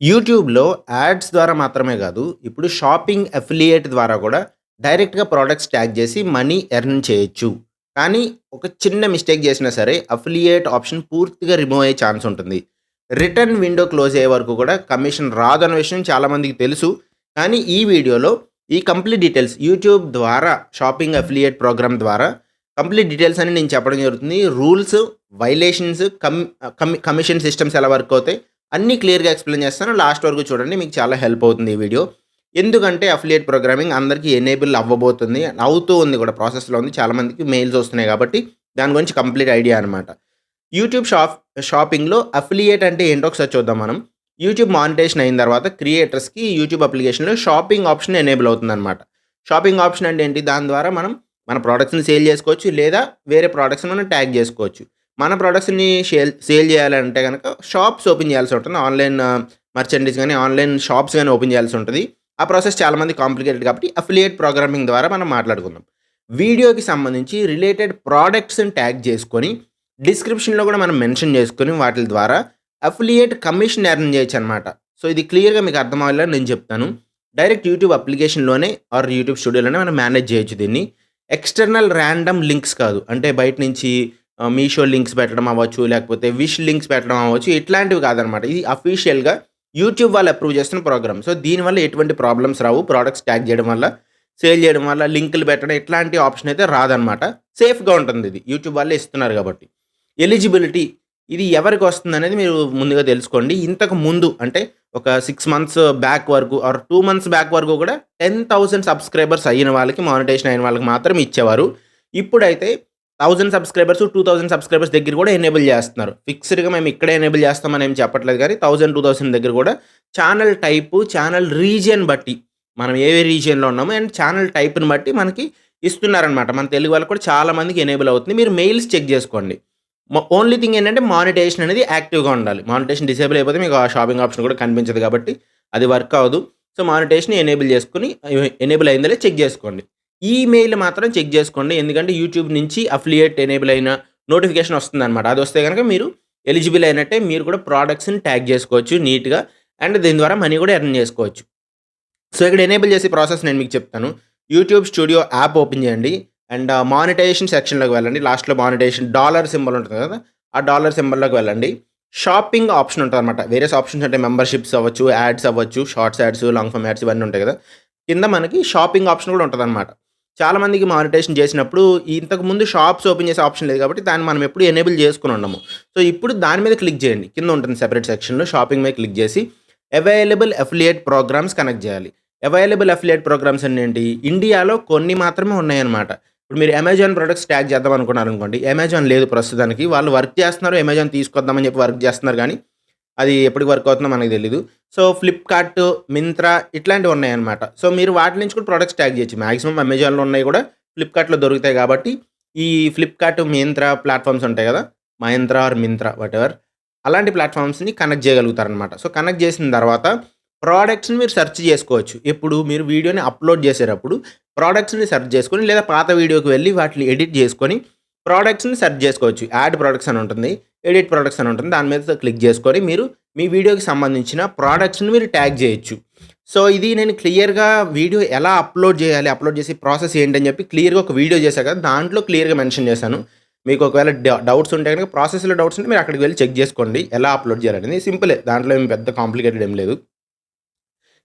యూట్యూబ్‌లో యాడ్స్ ద్వారా మాత్రమే గాదు, ఇప్పుడు షాపింగ్ అఫిలియేట్ ద్వారా గూడా డైరెక్ట్‌గా ప్రొడక్ట్స్ ట్యాగ్ జేసి మనీ ఎర్న్ చేయొచ్చు. కానీ ఒక చిన్న మిస్టేక్ జేసినా సరే అఫిలియేట్ ఆప్షన్ పూర్తిగా రిమూవ్ అయ్యే ఛాన్స్ ఉంటుంది. రిటర్న్ విండో క్లోజ్ అయ్యే వరకు గూడా కమిషన్ రాదన్న విషయం చాలా మందికి తెలుసు. కానీ ఈ వీడియోలో ఈ కంప్లీట్ డీటెయిల్స్ యూట్యూబ్ ద్వారా షాపింగ్ అఫిలియేట్ ప్రోగ్రామ్ ద్వారా కంప్లీట్ డీటెయిల్స్ అని నేను చెప్పడం జరుగుతుంది. రూల్స్, వైలేషన్స్, కమిషన్ సిస్టమ్స్ ఎలా వర్క్ అవుతాయి అన్నీ క్లియర్‌గా ఎక్స్‌ప్లెయిన్ చేస్తాను. లాస్ట్ వరకు చూడండి. మీకు చాలా హెల్ప్ అవుతుంది ఈ వీడియో. ఎందుకంటే అఫిలియేట్ ప్రోగ్రామింగ్ అందరికీ ఎనేబుల్ అవ్వబోతుంది. అవుతూ ఉంది కూడా ప్రాసెస్‌లో ఉంది. చాలా మందికి మెయిల్స్ వస్తున్నాయి కాబట్టి దాని గురించి కంప్లీట్ ఐడియా అనమాట. యూట్యూబ్ షాపింగ్‌లో అఫిలియేట్ అంటే ఏంటో ఒకసారి చూద్దాం మనం. యూట్యూబ్ మానిటైజేషన్ అయిన తర్వాత క్రియేటర్స్‌కి యూట్యూబ్ అప్లికేషన్‌లో షాపింగ్ ఆప్షన్ ఎనేబుల్ అవుతుందనమాట. షాపింగ్ ఆప్షన్ అంటే ఏంటి? దాని ద్వారా మనం మన ప్రొడక్ట్స్‌ని సేల్ చేసుకోవచ్చు. లేదా వేరే ప్రొడక్ట్స్‌ని మనం ట్యాగ్ చేసుకోవచ్చు. మన ప్రొడక్ట్స్‌ని సేల్ చేయాలంటే గనక షాప్స్ ఓపెన్ చేయాల్సి ఉంటుంది. ఆన్‌లైన్ మర్చండీస్ గాని, ఆన్‌లైన్ షాప్స్ గాని ఓపెన్ చేయాల్సి ఉంటది. ఆ ప్రాసెస్ చాలా మంది కాంప్లికేటెడ్ కాబట్టి అఫిలియేట్ ప్రోగ్రామింగ్ ద్వారా మనం మాట్లాడుకుందాం. వీడియోకి సంబంధించి రిలేటెడ్ ప్రొడక్ట్స్‌ని ట్యాగ్ చేసుకొని, డిస్క్రిప్షన్‌లో కూడా మనం మెన్షన్ చేసుకొని వాటిల ద్వారా అఫిలియేట్ కమిషన్ ఎర్న్ చేయొచ్చనమాట. సో, ఇది క్లియర్‌గా మీకు అర్థమయ్యేలా నేను చెప్తాను. డైరెక్ట్ యూట్యూబ్ అప్లికేషన్‌లోనే ఆర్ యూట్యూబ్ స్టూడియోలోనే మనం మేనేజ్ చేయొచ్చు దీన్ని. ఎక్స్‌టర్నల్ ర్యాండమ్ లింక్స్ కాదు. అంటే బయట నుంచి మీషో లింక్స్ పెట్టడం అవ్వచ్చు, లేకపోతే విష్ లింక్స్ పెట్టడం అవ్వచ్చు. ఇట్లాంటివి కాదనమాట. ఇది అఫీషియల్‌గా యూట్యూబ్ వాళ్ళు అప్రూవ్ చేస్తున్న ప్రోగ్రామ్. సో, దీనివల్ల ఎటువంటి ప్రాబ్లమ్స్ రావు. ప్రొడక్ట్స్ ట్యాగ్ చేయడం వల్ల, సేల్ చేయడం వల్ల, లింకులు పెట్టడం ఇట్లాంటి ఆప్షన్ అయితే రాదనమాట. సేఫ్‌గా ఉంటుందిది. యూట్యూబ్ వాళ్ళే ఇస్తున్నారు కాబట్టి. ఎలిజిబిలిటీ ఇది ఎవరికొస్తుందనేది మీరు ముందుగా తెలుసుకోండి. ఇంతకు ముందు అంటే ఒక 6 మంత్స్ బ్యాక్ వరకు ఆర్ 2 మంత్స్ బ్యాక్ వరకు కూడా 10,000 సబ్‌స్క్రైబర్స్ అయిన వాళ్ళకి, మానిటైజేషన్ అయిన వాళ్ళకి మాత్రమే ఇచ్చేవారు. ఇప్పుడైతే 1000 సబ్‌స్క్రైబర్స్, 2000 సబ్‌స్క్రైబర్స్ దగ్గర కూడా ఎనేబుల్ చేస్తున్నారు. ఫిక్స్‌డ్‌గా మేము ఇక్కడే ఎనేబుల్ చేస్తామని ఏమి చెప్పట్లేదు గానీ 1000, 2000 దగ్గర కూడా ఛానెల్ టైపు, ఛానెల్ రీజియన్ బట్టి మనం ఏ రీజియన్‌లో ఉన్నామో అండ్ ఛానెల్ టైప్‌ని బట్టి మనకి ఇస్తున్నారనమాట. మన తెలుగు వాళ్ళకి కూడా చాలా మందికి ఎనేబుల్ అవుతుంది. మీరు మెయిల్స్ చెక్ చేసుకోండి. ఓన్లీ థింగ్ ఏంటంటే మానిటైజేషన్ అనేది యాక్టివ్‌గా ఉండాలి. మానిటైజేషన్ డిసేబుల్ అయిపోతే మీకు ఆ షాపింగ్ ఆప్షన్ కూడా కనిపించదు కాబట్టి అది వర్క్ అవ్వదు. సో, మానిటైజేషన్ ఎనేబుల్ చేసుకొని ఎనేబుల్ అయిందో లేదో చెక్ చేసుకోండి. ఈమెయిల్ మాత్రం చెక్ చేసుకోండి. ఎందుకంటే యూట్యూబ్ నుంచి అఫిలియేట్ ఎనేబుల్ అయిన నోటిఫికేషన్ వస్తుందనమాట. అదొస్తే గనక మీరు ఎలిజిబుల్ అయినట్టే. మీరు కూడా ప్రొడక్ట్స్‌ని ట్యాగ్ చేసుకోవచ్చు నీట్‌గా. అండ్ దీని ద్వారా మనీ కూడా ఎర్న్ చేసుకోవచ్చు. సో, ఇక్కడ ఎనేబుల్ చేసే ప్రాసెస్ నేను మీకు చెప్తాను. యూట్యూబ్ స్టూడియో యాప్ ఓపెన్ చేయండి. అండ్ మానిటైజేషన్ సెక్షన్‌లోకి వెళ్ళండి. లాస్ట్‌లో మానిటైజేషన్ డాలర్ సింబల్ ఉంటుంది కదా! ఆ డాలర్ సింబల్‌లోకి వెళ్ళండి. షాపింగ్ ఆప్షన్ ఉంటదనమాట. వేరియస్ ఆప్షన్స్ ఉంటాయి. మెంబర్‌షిప్స్ అవ్వచ్చు, యాడ్స్ అవ్వచ్చు, shorts ads, long form ads ఇవన్నీ ఉంటాయి కదా! కింద మనకి షాపింగ్ ఆప్షన్ కూడా ఉంటదనమాట. చాలా మందికి మానిటైజేషన్ చేసినప్పుడు ఇంతకుముందు షాప్స్ ఓపెన్ చేసే ఆప్షన్ లేదు కాబట్టి దాన్ని మనం ఎప్పుడు ఎనేబుల్ చేసుకొని ఉండము. సో, ఇప్పుడు దాని మీద క్లిక్ చేయండి. కింద ఉంటుంది సెపరేట్ సెక్షన్‌లో షాపింగ్ మీద క్లిక్ చేసి అవైలబుల్ అఫిలియేట్ ప్రోగ్రామ్స్ కనెక్ట్ చేయాలి. అవైలబుల్ అఫిలియేట్ ప్రోగ్రామ్స్ అంటే ఏంటి? ఇండియాలో కొన్ని మాత్రమే ఉన్నాయన్నమాట. ఇప్పుడు మీరు అమెజాన్ ప్రొడక్ట్స్ ట్యాగ్ చేద్దాం అనుకున్నారనుకోండి. అమెజాన్ లేదు ప్రస్తుతానికి. వాళ్ళు వర్క్ చేస్తున్నారు. అమెజాన్ తీసుకొద్దామని చెప్పి వర్క్ చేస్తున్నారు గానీ, అది ఎప్పటికి వర్క్ అవుతుందో మనకు తెలీదు. సో, ఫ్లిప్‌కార్ట్, మింత్రా ఇట్లాంటివి ఉన్నాయన్నమాట. సో, మీరు వాటి నుంచి కూడా ప్రొడక్ట్స్ ట్యాగ్ చేయొచ్చు. మాక్సిమం అమెజాన్‌లో ఉన్నాయి కూడా ఫ్లిప్‌కార్ట్‌లో దొరుకుతాయి కాబట్టి, ఈ ఫ్లిప్‌కార్ట్, మింత్రా ప్లాట్‌ఫార్మ్స్ ఉంటాయి కదా! Mahindra or Myntra whatever. అలాంటి ప్లాట్‌ఫార్మ్స్‌ని కనెక్ట్ చేయగలుగుతారనమాట. సో, కనెక్ట్ చేసిన తర్వాత ప్రొడక్ట్స్‌ని మీరు సెర్చ్ చేసుకోవచ్చు. ఎప్పుడు మీరు వీడియోని అప్‌లోడ్ చేసేటప్పుడు ప్రొడక్ట్స్‌ని సెర్చ్ చేసుకొని లేదా పాత వీడియోకి వెళ్లి వాటిని ఎడిట్ చేసుకొని ప్రొడక్ట్స్‌ని సెర్చ్ చేసుకోవచ్చు. యాడ్ ప్రొడక్ట్స్ అని ఉంటుంది. ఎడిట్ ప్రొడక్ట్స్ అని ఉంటుంది. దాని మీద క్లిక్ చేసుకొని మీరు మీ వీడియోకి సంబంధించిన ప్రొడక్ట్స్‌ని మీరు ట్యాగ్ చేయొచ్చు. సో, ఇది నేను క్లియర్‌గా వీడియో ఎలా అప్‌లోడ్ చేయాలి, అప్‌లోడ్ చేసే ప్రాసెస్ ఏంటని చెప్పి క్లియర్‌గా ఒక వీడియో చేశా కదా! దాంట్లో క్లియర్‌గా మెన్షన్ చేశాను. మీకు ఒకవేళ డౌట్స్ ఉంటే గనుక ప్రాసెస్‌లో డౌట్స్ ఉంటే మీరు అక్కడికి వెళ్లి చెక్ చేసుకోండి. ఎలా అప్‌లోడ్ చేయాలనేది సింపులే. దాంట్లో ఏమి పెద్ద కాంప్లికేటెడ్ ఏం లేదు.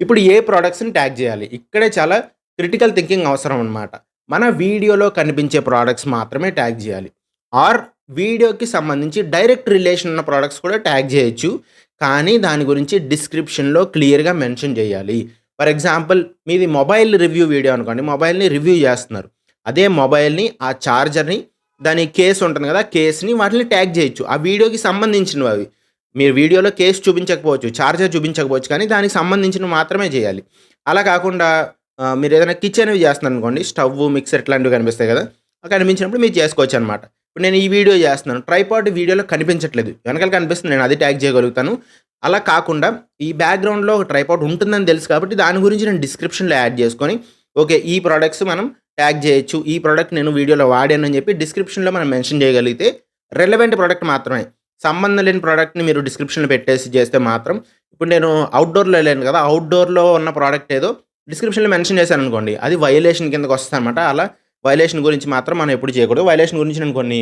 ఇప్పుడు ఏ ప్రొడక్ట్స్‌ని ట్యాగ్ చేయాలి? ఇక్కడే చాలా క్రిటికల్ థింకింగ్ అవసరం అనమాట. మన వీడియోలో కనిపించే ప్రొడక్ట్స్ మాత్రమే ట్యాగ్ చేయాలి. ఆర్ వీడియోకి సంబంధించి డైరెక్ట్ రిలేషన్ ఉన్న ప్రొడక్ట్స్ కూడా ట్యాగ్ చేయొచ్చు. కానీ దాని గురించి డిస్క్రిప్షన్‌లో క్లియర్‌గా మెన్షన్ చేయాలి. ఫర్ ఎగ్జాంపుల్ మీది మొబైల్ రివ్యూ వీడియో అనుకోండి. మొబైల్‌ని రివ్యూ చేస్తున్నారు. అదే మొబైల్‌ని, ఆ చార్జర్‌ని, దాని కేస్ ఉంటుంది కదా! కేస్‌ని వాటిని ట్యాగ్ చేయొచ్చు. ఆ వీడియోకి సంబంధించినవి అవి. మీరు వీడియోలో కేస్ చూపించకపోవచ్చు, చార్జర్ చూపించకపోవచ్చు కానీ దానికి సంబంధించినవి మాత్రమే చేయాలి. అలా కాకుండా మీరేదైనా కిచెన్‌వి చేస్తున్నారనుకోండి స్టవ్వు, మిక్సర్ ఇట్లాంటివి కనిపిస్తాయి కదా! కనిపించినప్పుడు మీరు చేసుకోవచ్చనమాట. ఇప్పుడు నేను ఈ వీడియో చేస్తున్నాను. ట్రైపాడ్ వీడియోలో కనిపించట్లేదు. వెనకాల కనిపిస్తుంది. నేను అది ట్యాగ్ చేయగలుగుతాను. అలా కాకుండా ఈ బ్యాక్‌గ్రౌండ్‌లో ఒక ట్రైపాడ్ ఉంటుందని తెలుసు కాబట్టి దాని గురించి నేను డిస్క్రిప్షన్‌లో యాడ్ చేసుకొని ఓకే. ఈ ప్రొడక్ట్స్ మనం ట్యాగ్ చేయొచ్చు. ఈ ప్రొడక్ట్ నేను వీడియోలో వాడానని చెప్పి డిస్క్రిప్షన్‌లో మనం మెన్షన్ చేయగలిగితే రెలెవెంట్ ప్రొడక్ట్ మాత్రమే. సంబంధం లేని ప్రోడక్ట్‌ని మీరు డిస్క్రిప్షన్‌లో పెట్టేసి చేస్తే మాత్రం ఇప్పుడు నేను అవుట్‌డోర్‌లో ఎళ్ళాను కదా! అవుట్‌డోర్‌లో ఉన్న ప్రోడక్ట్ ఏదో డిస్క్రిప్షన్‌లో మెన్షన్ చేశాననుకోండి. అది వయలేషన్ కిందకొస్తదనమాట. అలా వయలేషన్ గురించి మాత్రం మనం ఎప్పుడు చేయకూడదు. వయలేషన్ గురించి నేను కొన్ని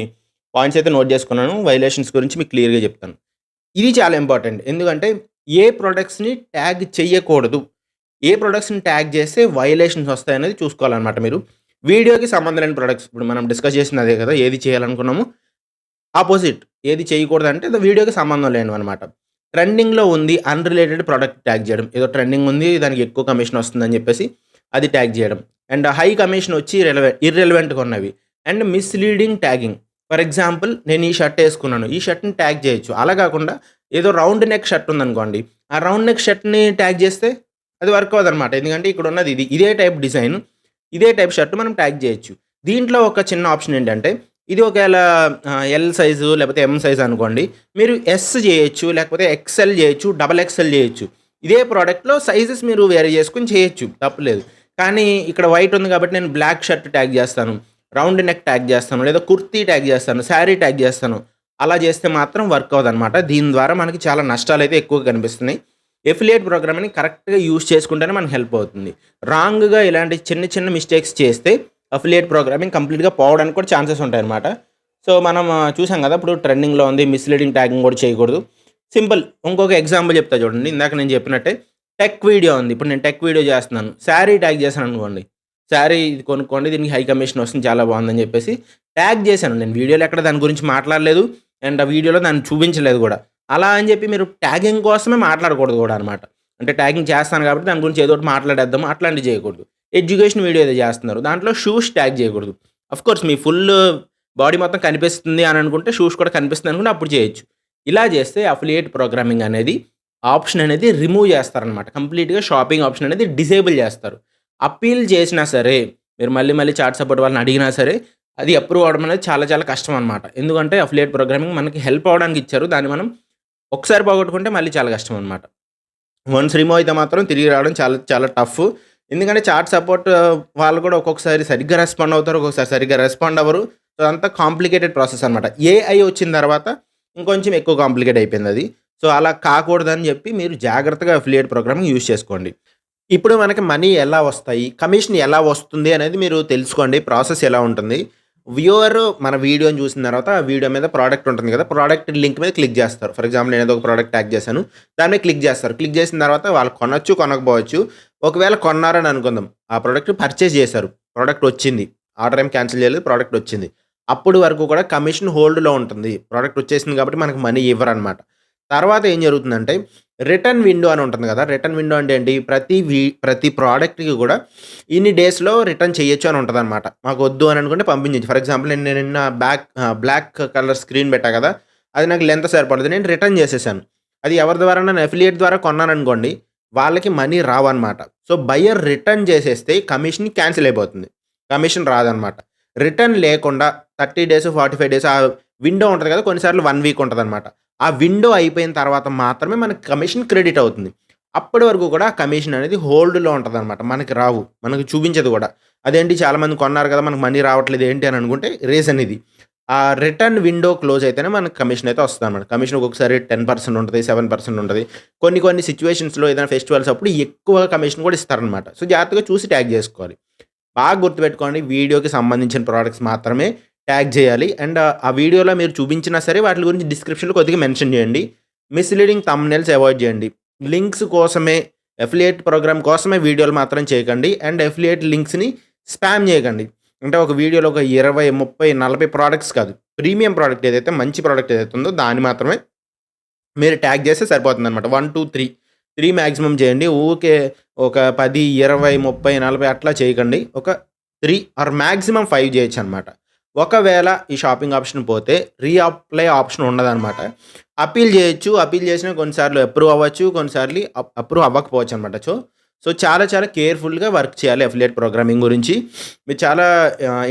పాయింట్స్ అయితే నోట్ చేసుకున్నాను. వయలేషన్స్ గురించి మీకు క్లియర్‌గా చెప్తాను. ఇది చాలా ఇంపార్టెంట్. ఎందుకంటే ఏ ప్రొడక్ట్స్‌ని ట్యాగ్ చెయ్యకూడదు. ఏ ప్రొడక్ట్స్‌ని ట్యాగ్ చేస్తే వయలేషన్స్ వస్తాయనేది చూసుకోవాలనమాట మీరు. వీడియోకి సంబంధం లేని ప్రొడక్ట్స్ ఇప్పుడు మనం డిస్కస్ చేసింది అదే కదా! ఏది చేయాలనుకున్నామో అపోజిట్. ఏది చేయకూడదంటే వీడియోకి సంబంధం లేనివనమాట. ట్రెండింగ్‌లో ఉంది అన్‌రిలేటెడ్ ప్రొడక్ట్ ట్యాగ్ చేయడం. ఏదో ట్రెండింగ్ ఉంది దానికి ఎక్కువ కమిషన్ వస్తుందని చెప్పేసి అది ట్యాగ్ చేయడం. అండ్ హై కమిషన్ వచ్చి ఇర్రెలెవెంట్‌గా ఉన్నవి. And misleading tagging. For example నేను ఈ షర్ట్ ఏసుకున్నాను. ఈ షర్ట్‌ని ట్యాగ్ చేయొచ్చు. అలా కాకుండా ఏదో రౌండ్ నెక్ షర్ట్ ఉందనుకోండి. ఆ రౌండ్ నెక్ షర్ట్‌ని ట్యాగ్ చేస్తే అది వర్క్ అవ్వదనమాట. ఎందుకంటే ఇక్కడ ఉన్నది ఇది. ఇదే టైప్ డిజైన్, ఇదే టైప్ షర్ట్ మనం ట్యాగ్ చేయొచ్చు. దీంట్లో ఒక చిన్న ఆప్షన్ ఏంటంటే ఇది ఒకేళ ఎల్ సైజు లేకపోతే ఎమ్ సైజ్ అనుకోండి. మీరు ఎస్ జేయొచ్చు, లేకపోతే ఎక్స్‌ఎల్ జేయొచ్చు, డబుల్ ఎక్స్‌ఎల్ జేయొచ్చు. ఇదే ప్రొడక్ట్‌లో సైజెస్ మీరు వేరే చేసుకొని చేయొచ్చు. తప్పులేదు. కానీ ఇక్కడ వైట్ ఉంది కాబట్టి నేను బ్లాక్ షర్ట్ ట్యాగ్ జేస్తాను. రౌండ్ నెక్ ట్యాగ్ జేస్తాను. లేదా కుర్తీ ట్యాగ్ జేస్తాను. శారీ ట్యాగ్ జేస్తాను. అలా జేస్తే మాత్రం వర్క్ అవ్వదనమాట. దీని ద్వారా మనకి చాలా నష్టాలైతే ఎక్కువగా కనిపిస్తున్నాయి. ఎఫిలియేట్ ప్రోగ్రామ్‌ని కరెక్ట్‌గా యూజ్ చేసుకుంటేనే మనకు హెల్ప్ అవుతుంది. రాంగ్‌గా ఇలాంటి చిన్న చిన్న మిస్టేక్స్ చేస్తే అఫిలియేట్ ప్రోగ్రామింగ్ కంప్లీట్‌గా పోవడానికి కూడా ఛాన్సెస్ ఉంటాయన్నమాట. సో, మనం చూసాం గదా! ఇప్పుడు ట్రెండింగ్‌లో ఉంది. మిస్‌లీడింగ్ ట్యాగింగ్ గూడా చేయకూడదు. సింపుల్ ఇంకొక ఎగ్జాంపుల్ చెప్తా చూడండి. ఇందాక నేను చెప్పినట్టే టెక్ వీడియో ఉంది. ఇప్పుడు నేను టెక్ వీడియో చేస్తున్నాను. శారీ ట్యాగ్ చేశాననుకోండి. శారీ ఇది కొనుక్కోండి. దీనికి హై కమిషన్ వస్తుంది. చాలా బాగుందని చెప్పేసి ట్యాగ్ చేశాను. నేను వీడియోలో ఎక్కడ దాని గురించి మాట్లాడలేదు. అండ్ ఆ వీడియోలో దాన్ని చూపించలేదు గూడా. అలా అని చెప్పి మీరు ట్యాగింగ్ కోసమే మాట్లాడకూడదు గూడా అనమాట. అంటే ట్యాగింగ్ చేస్తాను కాబట్టి దాని గురించి ఏదో ఒకటి మాట్లాడేద్దాం అట్లాంటివి చేయకూడదు. ఎడ్యుకేషన్ వీడియో ఏదో చేస్తున్నారు. దాంట్లో షూస్ ట్యాగ్ చేయకూడదు. ఆఫ్‌కోర్స్ మీ ఫుల్ బాడీ మొత్తం కనిపిస్తుంది అని అనుకుంటే షూస్ కూడా కనిపిస్తుంది అనుకుంటే అప్పుడు చేయొచ్చు. ఇలా చేస్తే అఫిలియేట్ ప్రోగ్రామింగ్ అనేది ఆప్షన్ అనేది రిమూవ్ చేస్తారనమాట. కంప్లీట్‌గా షాపింగ్ ఆప్షన్ అనేది డిసేబుల్ చేస్తారు. అప్పీల్ చేసినా సరే, మీరు మళ్ళీ మళ్ళీ చాట్ సపోర్ట్ వాళ్ళని అడిగినా సరే, అది అప్రూవ్ అవ్వడం అనేది చాలా చాలా కష్టం అనమాట. ఎందుకంటే అఫిలియేట్ ప్రోగ్రామింగ్ మనకి హెల్ప్ అవ్వడానికి ఇచ్చారు. దాన్ని మనం ఒకసారి పోగొట్టుకుంటే మళ్ళీ చాలా కష్టం అనమాట. వన్స్ రిమూవ్ అయితే మాత్రం తిరిగి రావడం చాలా చాలా టఫ్. ఎందుకంటే చాట్ సపోర్ట్ వాళ్ళు కూడా ఒక్కొక్కసారి సరిగ్గా రెస్పాండ్ అవుతారు. ఒక్కొక్కసారి సరిగ్గా రెస్పాండ్ అవ్వరు. సో, అదంతా కాంప్లికేటెడ్ ప్రాసెస్ అనమాట. ఏఐ వచ్చిన తర్వాత ఇంకొంచెం ఎక్కువ కాంప్లికేట్ అయిపోయిందది. సో, అలా కాకూడదని చెప్పి మీరు జాగ్రత్తగా అఫిలియేట్ ప్రోగ్రామింగ్ యూజ్ చేసుకోండి. ఇప్పుడు మనకి మనీ ఎలా వస్తాయి? కమిషన్ ఎలా వస్తుంది అనేది మీరు తెలుసుకోండి. ప్రాసెస్ ఎలా ఉంటుంది? వ్యూవర్ మన వీడియోని చూసిన తర్వాత ఆ వీడియో మీద ప్రోడక్ట్ ఉంటుంది కదా! ప్రోడక్ట్ లింక్ మీద క్లిక్ చేస్తారు. ఫర్ ఎగ్జాంపుల్ నేనేదో ఒక ప్రోడక్ట్ ట్యాగ్ చేశాను. దాని మీద క్లిక్ చేస్తారు. క్లిక్ చేసిన తర్వాత వాళ్ళు కొనొచ్చు, కొనకపోవచ్చు. ఒకవేళ కొన్నారని అనుకుందాం. ఆ ప్రోడక్ట్ పర్చేజ్ చేశారు. ప్రోడక్ట్ వచ్చింది. ఆర్డర్ ఏం క్యాన్సిల్ చేయలేదు. ప్రోడక్ట్ వచ్చింది. అప్పటి వరకు కూడా కమిషన్ హోల్డ్‌లో ఉంటుంది. ప్రోడక్ట్ వచ్చేసింది కాబట్టి మనకు మనీ ఇవ్వరనమాట. తర్వాత ఏం జరుగుతుందంటే రిటర్న్ విండో అని ఉంటుంది కదా! రిటర్న్ విండో అంటే ఏంటి? ప్రతి ప్రోడక్ట్‌కి కూడా ఇన్ని డేస్‌లో రిటర్న్ చేయొచ్చు అని ఉంటదనమాట. మాకొద్దు అని అనుకుంటే పంపించొచ్చు. ఫర్ ఎగ్జాంపుల్ నేను నిన్న బ్లాక్ కలర్ స్క్రీన్ పెట్టా కదా! అది నాకు లెంత్ సరిపడదు. నేను రిటర్న్ చేసేసాను. అది ఎవరి ద్వారానైనా అఫిలియేట్ ద్వారా కొన్నాననుకోండి, వాళ్ళకి మనీ రావన్నమాట. సో, బయర్ రిటర్న్ చేసేస్తే కమిషన్ క్యాన్సిల్ అయిపోతుంది. కమిషన్ రాదనమాట. రిటర్న్ లేకుండా 30 డేస్, 45 డేస్ ఆ విండో ఉంటది కదా! కొన్నిసార్లు 1 వీక్ ఉంటదనమాట. ఆ విండో అయిపోయిన తర్వాత మాత్రమే మనకి కమిషన్ క్రెడిట్ అవుతుంది. అప్పటి వరకు కూడా కమిషన్ అనేది హోల్డ్‌లో ఉంటదనమాట. మనకి రావు. మనకు చూపించదు గూడా. అదేంటి చాలామంది కొన్నారు కదా! మనకు మనీ రావట్లేదు ఏంటి అని అనుకుంటే రీజన్ ఇది. ఆ రిటర్న్ విండో క్లోజ్ అయితేనే మనకు కమిషన్ అయితే వస్తదనమాట. కమిషన్ ఒక్కొక్కసారి 10% ఉంటది. 7% ఉంటది. కొన్ని కొన్ని సిట్యుయేషన్స్‌లో ఏదైనా ఫెస్టివల్స్ అప్పుడు ఎక్కువ కమిషన్ కూడా ఇస్తారనమాట. సో, జాగ్రత్తగా చూసి ట్యాగ్ జేసుకోవాలి. బాగా గుర్తుపెట్టుకోండి వీడియోకి సంబంధించిన ప్రొడక్ట్స్ మాత్రమే ట్యాగ్ చేయాలి. అండ్ ఆ వీడియోలో మీరు చూపించినా సరే వాటి గురించి డిస్క్రిప్షన్‌లో కొద్దిగా మెన్షన్ చేయండి. మిస్‌లీడింగ్ థంబ్‌నెయిల్స్ అవాయిడ్ చేయండి. లింక్స్ కోసమే అఫిలియేట్ ప్రోగ్రామ్ కోసమే వీడియోలు మాత్రం చేయకండి. అండ్ అఫిలియేట్ లింక్స్‌ని స్పామ్ చేయకండి. అంటే ఒక వీడియోలో ఒక 20, 30, 40 ప్రొడక్ట్స్ కాదు. ప్రీమియం ప్రొడక్ట్ ఏదైతే మంచి ప్రొడక్ట్ ఏదైతే ఉందో దాన్ని మాత్రమే మీరు ట్యాగ్ చేస్తే సరిపోతుందనమాట. 1, 2, 3 మాక్సిమం చేయండి. ఊకే ఒక 10, 20, 30, 40 అట్లా చేయకండి. ఒక 3 ఆర్ మాక్సిమం 5 చేయొచ్చనమాట. ఒకవేళ ఈ షాపింగ్ ఆప్షన్ పోతే రీఅప్లై ఆప్షన్ ఉండదనమాట. అప్పీల్ చేయొచ్చు. అప్పీల్ చేసినా కొన్నిసార్లు అప్రూవ్ అవ్వచ్చు. కొన్నిసార్లు అప్రూవ్ అవ్వకపోవచ్చనమాట. సో, చాలా చాలా కేర్‌ఫుల్‌గా వర్క్ చేయాలి అఫిలియేట్ ప్రోగ్రామింగ్ గురించి. మీరు చాలా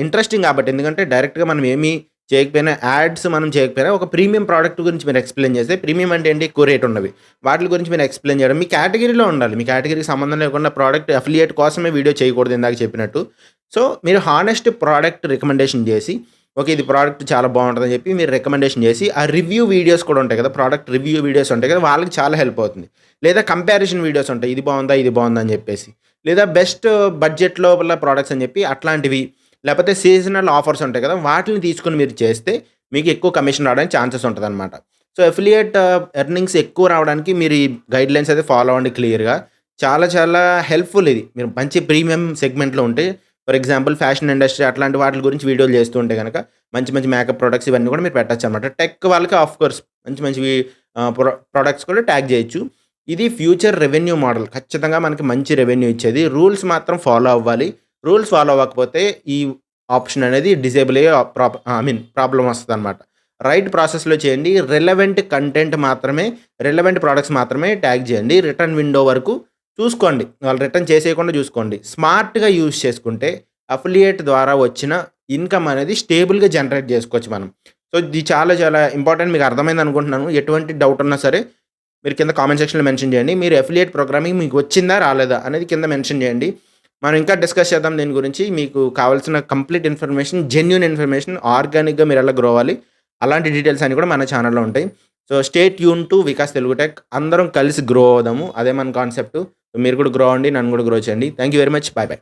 ఇంట్రెస్టింగ్ కాబట్టి ఎందుకంటే డైరెక్ట్‌గా మనం ఏమి చేయకపోయినా యాడ్స్ మనం చేయకపోయినా ఒక ప్రీమియం ప్రొడక్ట్ గురించి మీరు ఎక్స్‌ప్లెయిన్ చేస్తే ప్రీమియం అంటే ఏంటి? ఎక్కువ రేట్ ఉన్నవి. వాటిలి గురించి మీరు ఎక్స్‌ప్లెయిన్ చేయడం మీ కేటగిరీలో ఉండాలి. మీ కేటగిరీకి సంబంధం లేకుండా ప్రొడక్ట్ అఫిలియేట్ కోసమే వీడియో చేయకూడదు ఇందాక చెప్పినట్టు. సో, మీరు హానెస్ట్ ప్రొడక్ట్ రికమెండేషన్ చేసి ఓకే. ఇది ప్రోడక్ట్ చాలా బావుంటదని చెప్పి మీరు రికమెండేషన్ చేసి, ఆ రివ్యూ వీడియోస్ కూడా ఉంటాయి కదా! ప్రోడక్ట్ రివ్యూ వీడియోస్ ఉంటాయి కదా! వాళ్ళకి చాలా హెల్ప్ అవుతుంది. లేదా కంపారిజన్ వీడియోస్ ఉంటాయి. ఇది బావుందా? ఇది బావుందా? అని చెప్పేసి. లేదా బెస్ట్ బడ్జెట్ లోపల ప్రొడక్ట్స్ అని చెప్పి అట్లాంటివి. లేపోతే సీజనల్ ఆఫర్స్ ఉంటాయి కదా! వాటిలిని తీసుకొని మీరు చేస్తే మీకు ఎక్కువ కమిషన్ రావడానికి ఛాన్సెస్ ఉంటదనమాట. సో, అఫిలియేట్ ఎర్నింగ్స్ ఎక్కువ రావడానికి మీరు ఈ గైడ్‌లైన్స్ అయితే ఫాలో అవ్వండి క్లియర్‌గా. చాలా చాలా హెల్ప్‌ఫుల్ ఇది. మీరు మంచి ప్రీమియం సెగ్మెంట్‌లో ఉంటే ఫర్ ఎగ్జాంపుల్ ఫ్యాషన్ ఇండస్ట్రీ అట్లాంటి వాటిల గురించి వీడియోలు చేస్తూ ఉంటే గనక మంచి మంచి మేకప్ ప్రొడక్ట్స్ ఇవన్నీ కూడా మీరు పెట్టొచ్చనమాట. టెక్ వాళ్ళకి ఆఫ్‌కోర్స్ మంచి మంచివి ప్రొడక్ట్స్ కూడా ట్యాగ్ చేయొచ్చు. ఇది ఫ్యూచర్ రెవెన్యూ మోడల్. ఖచ్చితంగా మనకి మంచి రెవెన్యూ ఇచ్చేది. రూల్స్ మాత్రం ఫాలో అవ్వాలి. రూల్స్ ఫాలో అవ్వకపోతే ఈ ఆప్షన్ అనేది డిజేబుల్ అయ్యే ప్రాబ్లమ్ వస్తదనమాట. రైట్ ప్రాసెస్‌లో చేయండి. రిలవెంట్ ప్రొడక్ట్స్ మాత్రమే ట్యాగ్ చేయండి. రిటర్న్ విండో వరకు చూసుకోండి. వాళ్ళు రిటర్న్ చేసేయకుండా చూసుకోండి. స్మార్ట్‌గా యూజ్ చేసుకుంటే అఫిలియేట్ ద్వారా వచ్చిన ఇన్‌కమ్ అనేది స్టేబుల్‌గా జనరేట్ చేసుకోవచ్చు మనం. సో, ఇది చాలా చాలా ఇంపార్టెంట్. మీకు అర్థమైందనుకుంటున్నాను. ఎటువంటి డౌట్ ఉన్నా సరే మీరు కింద కామెంట్ సెక్షన్‌లో మెన్షన్ చేయండి. మీరు అఫిలియేట్ ప్రోగ్రామింగ్ మీకు వచ్చిందా? రాలేదా? అనేది కింద మెన్షన్ చేయండి. మనం ఇంకా డిస్కస్ చేద్దాం దీని గురించి. మీకు కావాల్సిన కంప్లీట్ ఇన్ఫర్మేషన్, జెన్యూన్ ఇన్ఫర్మేషన్ ఆర్గానిక్‌గా మీరెలా గ్రో అవ్వాలి. అలాంటి డీటెయిల్స్ అన్నీ కూడా మన ఛానెల్‌లో ఉంటాయి. So, stay tune to Vikas Telugu tech. అందరం కలిసి గ్రో అవుదాము. అదే మన కాన్సెప్ట్. మీరు కూడా గ్రో అవ్వండి. నన్ను కూడా గ్రో చేయండి. Thank you very much. By by.